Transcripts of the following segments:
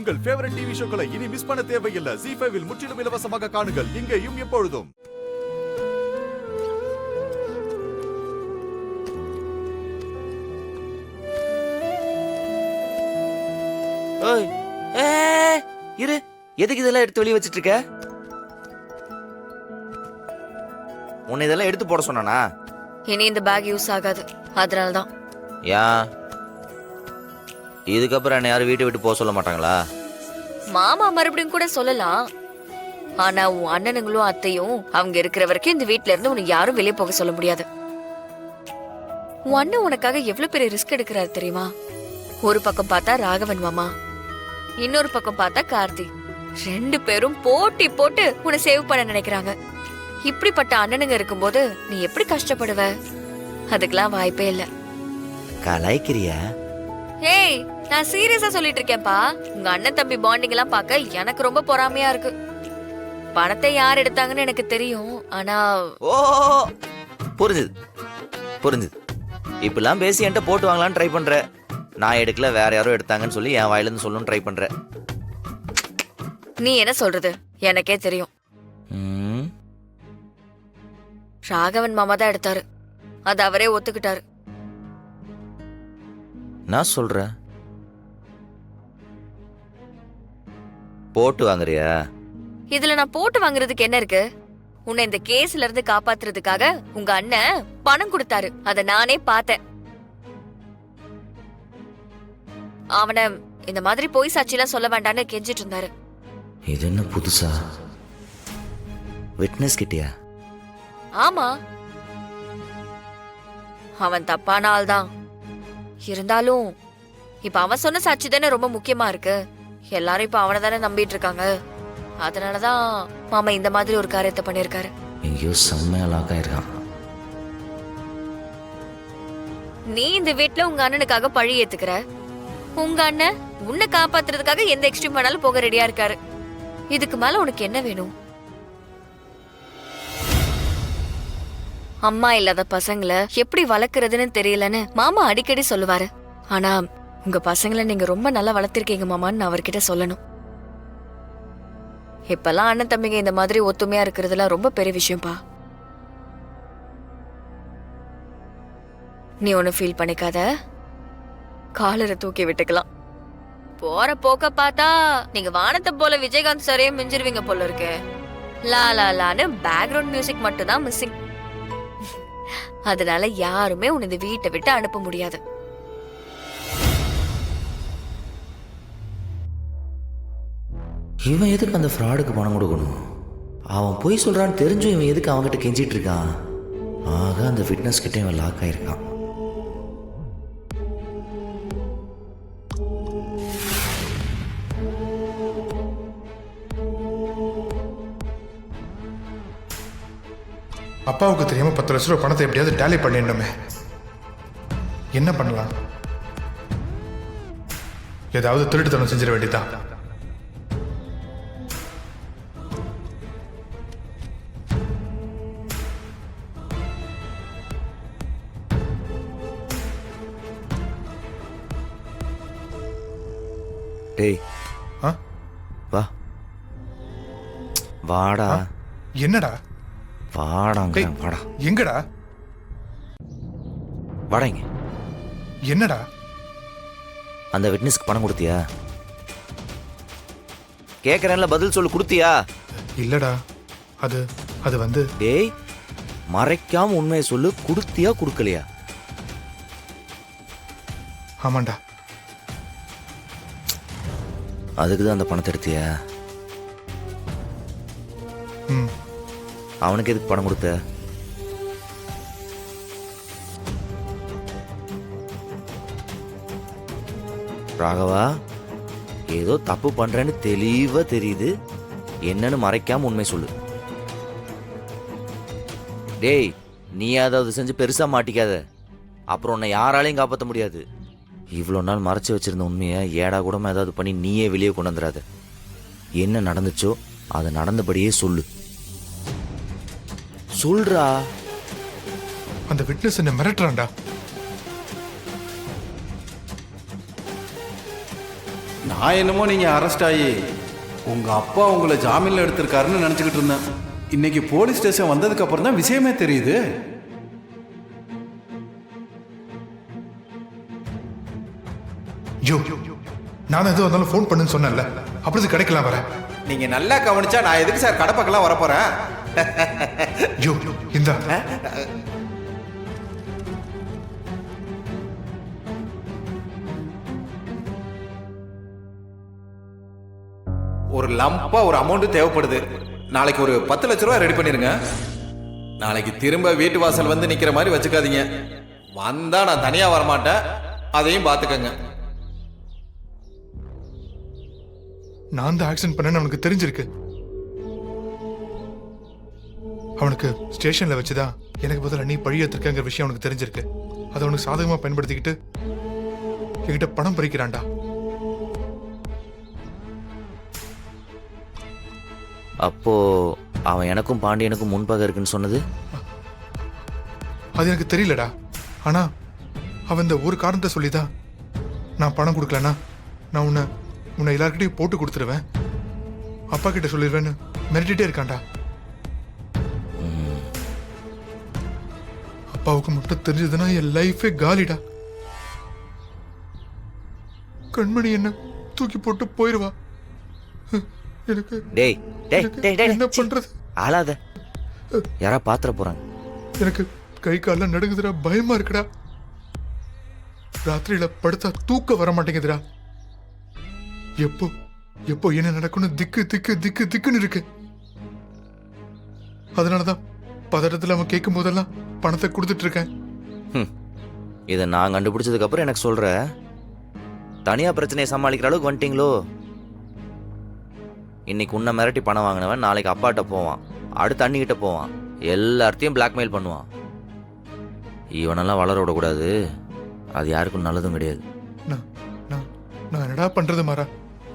உங்கள் favourite TV ஷோக்களை இனி miss பண்ண தேவையில்லை. ZEE5 இல் முற்றிலும் இலவசமாக காணுங்கள். இங்கேயும் எப்பொழுதும். இரு, எதுக்கு இதெல்லாம் எடுத்து வெளியே வச்சிட்டு இருக்க? உன்னை இதெல்லாம் எடுத்து போட சொன்னானா? இனி இந்த பேக் யூஸ் ஆகாது, அதனாலதான். ஏன்? இதுக்கப்புறம் என்ன யாரும் வீட்டை விட்டு போக சொல்ல மாட்டாங்களா? மாமா மறுபடியும் கூட சொல்லலாம். ஆனா உன் அண்ணனுங்களும் அத்தையும் அவங்க இருக்கிற வரைக்கும் இந்த வீட்ல இருந்து உன்னை யாரும் வெளியே போக சொல்ல முடியாது. உன் அண்ணன் உனக்காக எவ்வளவு பெரிய ரிஸ்க் எடுக்கிறாரு தெரியுமா? ஒரு பக்கம் பார்த்தா ராகவன் மாமா, இன்னொரு பக்கம் பார்த்தா கார்த்தி. 2 பேரும் போட்டி போட்டு உன்னை சேவ் பண்ண நினைக்கிறாங்க. இப்படிப்பட்ட அண்ணனுங்க இருக்கும்போது நீ எப்படி கஷ்டப்படுவ? அதுக்கெல்லாம் வாய்ப்பே இல்ல. கலாய்க்கிறியா? ஏய், நான் சீரியஸா சொல்லிட்டு இருக்கேன்ப்பா. உங்க அண்ணன் தம்பி பாண்டிங் எல்லாம் பார்க்க எனக்கு ரொம்ப பொறாமையா இருக்கு. பணத்தை யார் எடுத்தாங்கன்னு எனக்கு தெரியும், ஆனா ஓ புரிஞ்சுது புரிஞ்சுது. இப்பெல்லாம் பேசி என்கிட்ட போட்டு வாங்கலான்னு ட்ரை பண்ற. நான் எடுக்கல, வேற யாரோ எடுத்தாங்கன்னு சொல்லி என் வாயில இருந்து சொல்லணும்னு ட்ரை பண்ற. நீ என்ன சொல்றது எனக்கே தெரியும். ராகவன் மாமா தான் எடுத்தாரு, அது அவரே ஒத்துக்கிட்டாரு. நான் சொல்றேன், போட்டு வாங்குறியா? இதுல நான் போட்டு வாங்குறதுக்கு என்ன இருக்கு? உன்னை இந்த கேஸ்ல இருந்து காப்பாத்துறதுக்காக உங்க அண்ணன் பணம் கொடுத்தாரு, அத நானே பார்த்தேன். அவனை இந்த மாதிரி பொய் சாட்சியெல்லாம் சொல்ல வேண்டான்னு கெஞ்சிட்டு இருந்தாரு. இது என்ன புதுசா? விட்னஸ் கிட்டியா? ஆமா, அவன் தப்பான ஆள் தான். இருந்தாலும் இப்ப அவன் சொன்ன சாட்சி தானே ரொம்ப முக்கியமா இருக்கு. எல்லாரும் இப்ப அவனை தானே நம்பிட்டு இருக்காங்க. அதனாலதான் மாமா இந்த மாதிரி ஒரு காரியத்தை பண்ணிருக்காரு. எங்கேயோ செம்மையா லாக் ஆயிருக்கான். நீ இந்த வீட்டுல உங்க அண்ணனுக்காக பழி ஏத்துக்கிற. உங்க அண்ணன் உன்னை காப்பாத்துறதுக்காக எந்த எக்ஸ்ட்ரீம் வேணாலும் போக ரெடியா இருக்காரு. இதுக்கு மேல உனக்கு என்ன வேணும்? அம்மா இல்லாத பசங்களை எப்படி வளர்க்கறதுன்னு தெரியலன்னு மாமா அடிக்கடி சொல்லுவாரு. ஆனா உங்க பசங்களை நீங்க ரொம்ப நல்லா வளர்த்திருக்கீங்க மாமான்னு நான் அவர்கிட்ட சொல்லணும். இப்பெல்லாம் அண்ணன் தம்பிங்க இந்த மாதிரி ஒத்துமையா இருக்கிறதுலாம் ரொம்ப பெரிய விஷயம்பா. நீ ஒண்ணு ஃபீல் பண்ணிக்காத, காலரை தூக்கி விட்டுக்கலாம். போற போக்க பார்த்தா நீங்க வானத்தை போல விஜயகாந்த் சாரையே மிஞ்சிருவீங்க போல இருக்கு. லா லா லான்னு பேக்ரவுண்ட் மியூசிக் மட்டும் தான் மிஸ்ஸிங். அதனால யாருமே உன்னை இந்த வீட்டை விட்டு அனுப்ப முடியாது. இவன் எதுக்கு அந்த ஃப்ராடுக்கு பணம் கொடுக்கணும்? அவன் போய் சொல்றான்னு தெரிஞ்சும் இவன் எதுக்கு அவன்கிட்ட கெஞ்சிட்டு இருக்கான்? ஆக அந்த ஃபிட்னஸ் கிட்ட இவன் லாக் ஆயிருக்கான். அப்பாவுக்கு தெரியாம 10 லட்ச ரூபா பணத்தை எப்படியாவது டேலி பண்ணிடணுமே. என்ன பண்ணலாம்? ஏதாவது திருட்டுத்தனம் செஞ்சிட வேண்டியதான். டேய் வா வாடா. என்னடா? வாடாங்க, வாடா. எங்கடா? வாடாங்க. என்னடா? அந்த விட்னஸ்க்கு பணம் கொடுத்தியா? கேக்குறேன்ல, பதில் சொல்லு. கொடுத்தியா? இல்லடா, அது வந்து. டேய், மறைக்காம உண்மையை சொல்லு. கொடுத்தியா கொடுக்கலையா? ஆமாண்டா. அதுக்குதான் அந்த பணத்தை எடுத்தியா? அவனுக்கு எதுக்கு பணம் கொடுத்த? ராகவா, ஏதோ தப்பு பண்றேன்னு தெளிவா தெரியுது. என்னன்னு மறைக்காம உண்மை சொல்லு. டேய், நீ ஏதாவது செஞ்சு பெருசா மாட்டிக்காத, அப்புறம் உன்னை யாராலையும் காப்பாற்ற முடியாது. இவ்வளோ நாள் மறைச்சு வச்சிருந்த உண்மையை ஏடா கூடமா ஏதாவது பண்ணி நீயே வெளியே கொண்டு வந்துடாத. என்ன நடந்துச்சோ அதை நடந்தபடியே சொல்லு. சொல்றா. அந்த விட்னஸ் என்ன மிரட்டுறான்டா. நான் என்னமோ நீங்க அரெஸ்ட் ஆகி உங்க அப்பா உங்களை ஜாமீன்ல எடுத்திருக்காருன்னு நினைச்சுக்கிட்டு இருந்தேன். இன்னைக்கு போலீஸ் ஸ்டேஷன் வந்ததுக்கு அப்புறம் தான் விஷயமே தெரியுது. யோ நான் எதுவும் வந்தாலும் ஃபோன் பண்ணுன்னு சொன்னேன்ல, அப்படி கிடைக்கலாம் வரேன். நீங்க நல்லா கவனிச்சா நான் எதுக்கு சார் கடப்பக்கெல்லாம் வரப்போறேன்? யோ இந்தா. ஒரு லம்பா ஒரு அமௌண்ட் தேவைப்படுது. நாளைக்கு ஒரு 10 லட்ச ரூபா ரெடி பண்ணிருங்க. நாளைக்கு திரும்ப வீட்டு வாசல் வந்து நிக்கிற மாதிரி வச்சுக்காதீங்க. வந்தா நான் தனியா வரமாட்டேன், அதையும் பாத்துக்கங்க. நான் தான் ஆக்சிடென்ட் பண்ணேன்னு அவனுக்கு தெரிஞ்சிருக்கு. அவனுக்கு ஸ்டேஷன்ல வச்சுதான் எனக்கு பதிலா நீ பழி ஏத்திருக்கங்கிற விஷயம் அவனுக்கு தெரிஞ்சிருக்கு. அதை அவனுக்கு சாதகமா பயன்படுத்திக்கிட்டு என்கிட்ட பணம் பறிக்கிறான்டா. அப்போ அவன் எனக்கும் பாண்டியனுக்கும் முன்பகை இருக்குன்னு சொன்னது அது எனக்கு தெரியலடா. ஆனா அவன் இந்த ஒரு காரணத்தை சொல்லிதான் நான் பணம் கொடுக்கலனா நான் உன்னை எல்லார்கிட்டையும் போட்டு கொடுத்துருவேன், அப்பா கிட்ட சொல்லிடுவேன்னு மிரட்டிட்டே இருக்கான்டா. அப்பாவுக்கு மட்டும் தெரிஞ்சதுன்னா என் லைஃபே காலிடா. கண்மணி என்ன தூக்கி போட்டு போயிருவா. எனக்கு டேய் டேய் எனக்கு டேய் டேய் என்ன பண்றது? ஆளாத, யாரா பாத்திர போறாங்க. எனக்கு கை கால்லாம் நடுங்குதுடா, பயமா இருக்குடா. ராத்திரியில படுத்தா தூக்க வர மாட்டேங்குதுடா. எப்போ எப்போ என்ன நடக்கும்னு திக்கு திக்கு திக்கு திக்குன்னு இருக்கு. அதனாலதான் பதட்டத்துல அவன் கேட்கும் போதெல்லாம் பணத்தை கொடுத்துட்டு இருக்கேன். இதை நான் கண்டுபிடிச்சதுக்கு அப்புறம் எனக்கு சொல்ற, தனியா பிரச்சனையை சமாளிக்கிற அளவுக்கு வந்துட்டீங்களோ? இன்னைக்கு உன்னை மிரட்டி பணம் வாங்கினவன் நாளைக்கு அப்பாட்ட போவான், அடுத்து அண்ணிக்கிட்ட போவான், எல்லார்த்தையும் பிளாக்மெயில் பண்ணுவான். இவனெல்லாம் வளர விடக்கூடாது, அது யாருக்கும் நல்லதும் கிடையாது. நான் நான் நான் என்னடா பண்றது மாறா?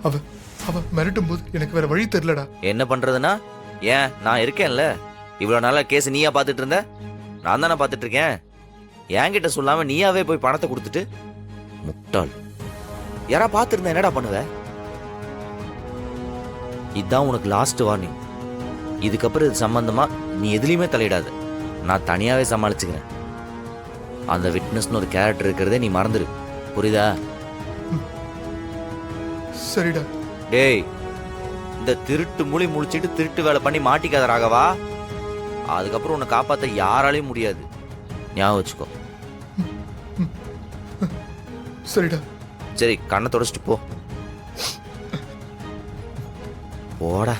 அவ மிரட்டும் போது எனக்கு வேற வழி தெரியலடா. என்ன பண்றதுன்னா, ஏன் நான் இருக்கேன்ல, இவ்வளவு நாளா கேஸ் நீயா பார்த்துட்டு இருந்த, நான் தானே பார்த்துட்டு இருக்கேன். என்கிட்ட சொல்லாம நீயாவே போய் பணத்தை கொடுத்துட்டு, முட்டாள். யாரா பார்த்துருந்தா என்னடா பண்ணுவ? இதுதான் உனக்கு லாஸ்ட் வார்னிங். இதுக்கப்புறம் இது சம்பந்தமா நீ எதுலையுமே தலையிடாத, நான் தனியாவே சமாளிச்சுக்கிறேன். அந்த விட்னஸ்னு ஒரு கேரக்டர் இருக்கிறதே நீ மறந்துரு, புரியுதா? சரிடா. டேய், இந்த திருட்டு மொழி முழிச்சிட்டு திருட்டு வேலை பண்ணி மாட்டிக்காத ராகவா. அதுக்கப்புறம் உன்னை காப்பாற்ற யாராலையும் முடியாது, ஞாபகம் வச்சுக்கோ. சரிடா. சரி, கண்ணை தொடச்சிட்டு போ. போடா.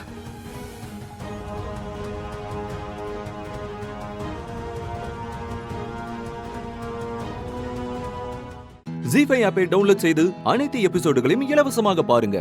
ஜீ5 ஆப்பை டவுன்லோட் செய்து அனைத்து எபிசோடுகளையும் இலவசமாக பாருங்க.